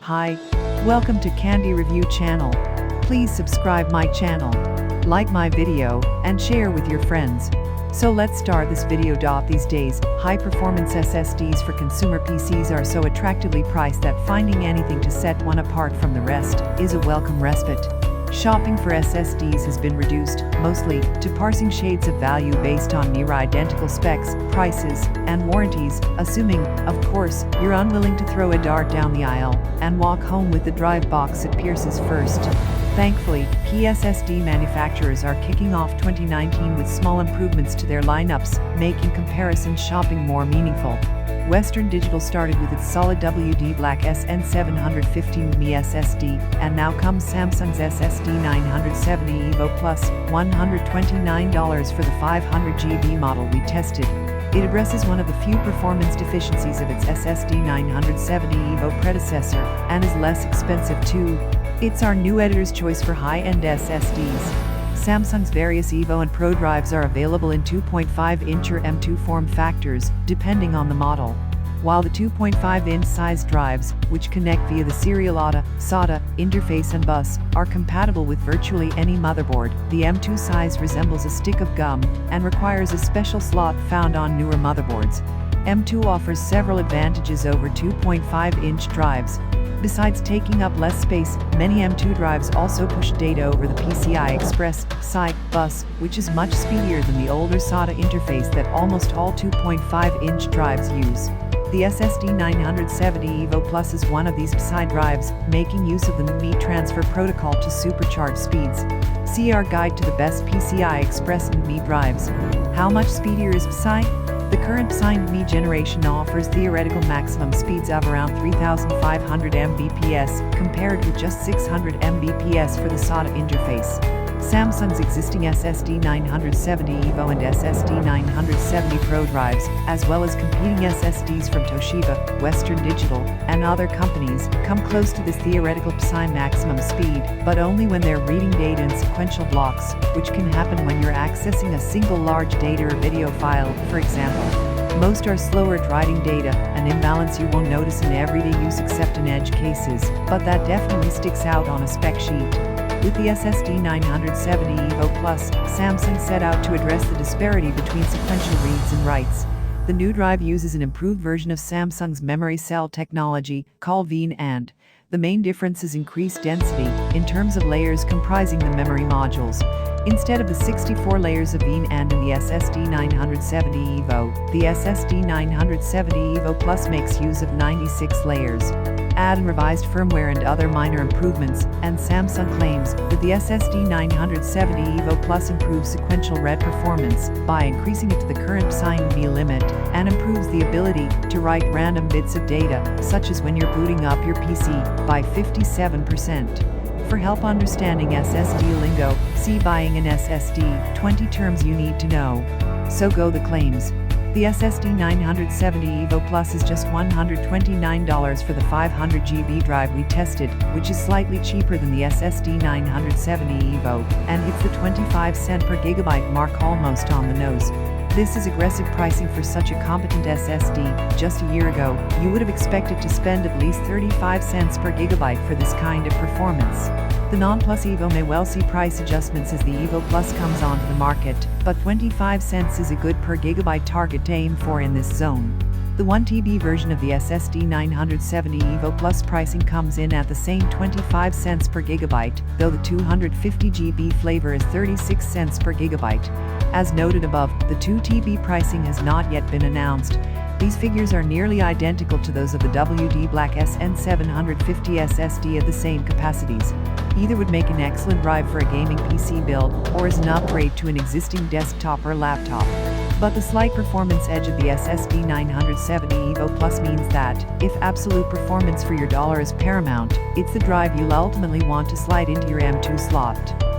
Hi, welcome to Candy Review channel. Please subscribe my channel, like my video, and share with your friends. So let's start this video. These days, high-performance SSDs for consumer PCs are so attractively priced that finding anything to set one apart from the rest is a welcome respite. Shopping for SSDs has been reduced, mostly, to parsing shades of value based on near-identical specs, prices, and warranties, assuming, of course, you're unwilling to throw a dart down the aisle and walk home with the drive box it pierces first. Thankfully, key SSD manufacturers are kicking off 2019 with small improvements to their lineups, making comparison shopping more meaningful. Western Digital started with its solid WD Black SN715mm SSD, and now comes Samsung's SSD 970 EVO Plus, $129 for the 500GB model we tested. It addresses one of the few performance deficiencies of its SSD 970 EVO predecessor, and is less expensive too. It's our new editor's choice for high-end SSDs. Samsung's various EVO and Pro drives are available in 2.5-inch or M2 form factors, depending on the model. While the 2.5-inch size drives, which connect via the serial SATA interface and bus, are compatible with virtually any motherboard, the M2 size resembles a stick of gum and requires a special slot found on newer motherboards. M2 offers several advantages over 2.5-inch drives. Besides taking up less space, many M2 drives also push data over the PCI Express SI bus, which is much speedier than the older SATA interface that almost all 2.5-inch drives use. The SSD 970 EVO Plus is one of these PCI drives, making use of the NVMe transfer protocol to supercharge speeds. See our guide to the best PCI Express NVMe drives. How much speedier is PCI? The current PCI NVMe generation offers theoretical maximum speeds of around 3,500 Mbps, compared with just 600 Mbps for the SATA interface. Samsung's existing SSD 970 EVO and SSD 970 Pro drives, as well as competing SSDs from Toshiba, Western Digital, and other companies, come close to this theoretical PCI maximum speed, but only when they're reading data in sequential blocks, which can happen when you're accessing a single large data or video file, for example. Most are slower at writing data, an imbalance you won't notice in everyday use except in edge cases, but that definitely sticks out on a spec sheet. With the SSD 970 EVO Plus, Samsung set out to address the disparity between sequential reads and writes. The new drive uses an improved version of Samsung's memory cell technology, called VNAND. The main difference is increased density, in terms of layers comprising the memory modules. Instead of the 64 layers of VNAND in the SSD 970 EVO, the SSD 970 EVO Plus makes use of 96 layers. Add in revised firmware and other minor improvements, and Samsung claims that the SSD 970 EVO Plus improves sequential read performance by increasing it to the current PCI NVMe limit, and improves the ability to write random bits of data, such as when you're booting up your PC, by 57%. For help understanding SSD lingo, see Buying an SSD, 20 terms you need to know. So go the claims. The SSD 970 EVO Plus is just $129 for the 500GB drive we tested, which is slightly cheaper than the SSD 970 EVO, and hits the 25 cent per gigabyte mark almost on the nose. This is aggressive pricing for such a competent SSD. Just a year ago, you would have expected to spend at least 35 cents per gigabyte for this kind of performance. The non-Plus EVO may well see price adjustments as the EVO Plus comes onto the market, but 25 cents is a good per gigabyte target to aim for in this zone. The 1TB version of the SSD 970 EVO Plus pricing comes in at the same 25 cents per gigabyte, though the 250GB flavor is 36 cents per gigabyte. As noted above, the 2TB pricing has not yet been announced. These figures are nearly identical to those of the WD Black SN750 SSD at the same capacities. Either would make an excellent drive for a gaming PC build, or as an upgrade to an existing desktop or laptop. But the slight performance edge of the SSD 970 EVO Plus means that, if absolute performance for your dollar is paramount, it's the drive you'll ultimately want to slide into your M2 slot.